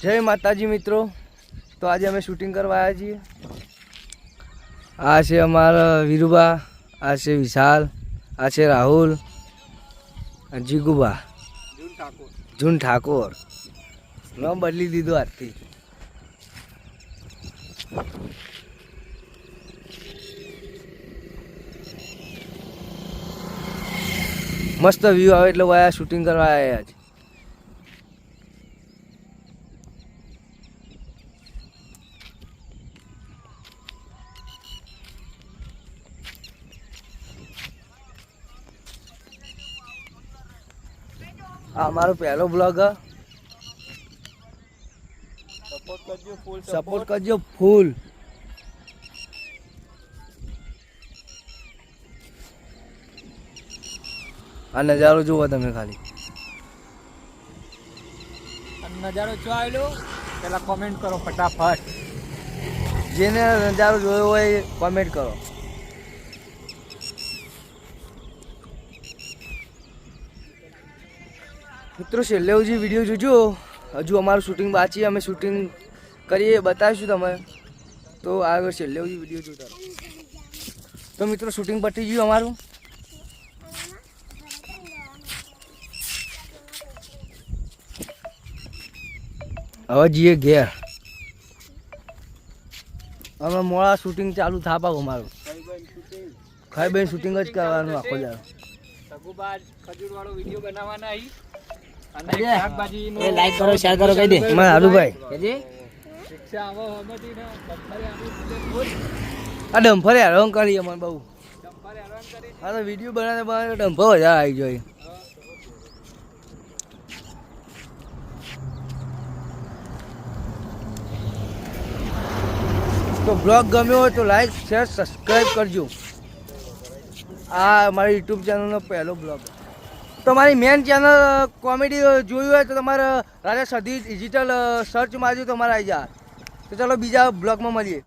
જય માતાજી મિત્રો, તો આજે અમે શૂટિંગ કરવા આવ્યા છીએ। આ છે અમારા વીરુબા, આ છે વિશાલ, આ છે રાહુલ, જીગુબા, જૂન ઠાકોર નામ બદલી દીધું આજથી। મસ્ત વ્યૂ આવે એટલે વાયા શૂટિંગ કરવા આવ્યા છે। આ અમારો પહેલો બ્લોગ હ, સપોર્ટ કરજો ફૂલ। આ નજારો જુઓ તમે ખાલી, નજારો જો આવેલો પેલા કોમેન્ટ કરો ફટાફટ। જેને નજારો જોયો હોય એ કોમેન્ટ કરો। મિત્રો છેલ્લે સુધી વિડીયો જોજો, હજુ અમારું શૂટિંગ બાકી, અમે શૂટિંગ કરીએ બતાવીશું તમે, તો આગળ છેલ્લે સુધી વિડીયો જોતા રહો। તો મિત્રો શૂટિંગ પતી ગયું અમારું, હવે જઈએ ઘેર। અમે મોડા શૂટિંગ ચાલુ થા પાવ અમારું, ખાઈ બેન શૂટિંગ જ કરવાનું આખો દાડો। સગુબાજ ખજૂર વાળો વિડિયો બનાવવાના અહીં અને શાકભાજીનો એ લાઈક કરો શેર કરો કહી દે મારા હારુભાઈ કેજે શિક્ષા આવો હમતી ને ડમ્ફરે આવું આ ડમ્ફરે હેરાન કરી અમને બહુ। ડમ્ફરે હેરાન કરી આ તો વિડીયો બનાવે ડમ્ફર વધારે આવી જાય। તો બ્લોગ ગમ્યો હોય તો લાઈક શેર સબસ્ક્રાઈબ કરજો। આ મારી યુટ્યુબ ચેનલનો પહેલો બ્લોગ। તમારી મેન ચેનલ કોમેડી જોયું હોય તો તમારે રાજા સધી ડિજિટલ સર્ચ મારજો, તમારે આવી જાય। તો ચાલો બીજા બ્લોગમાં મળીએ।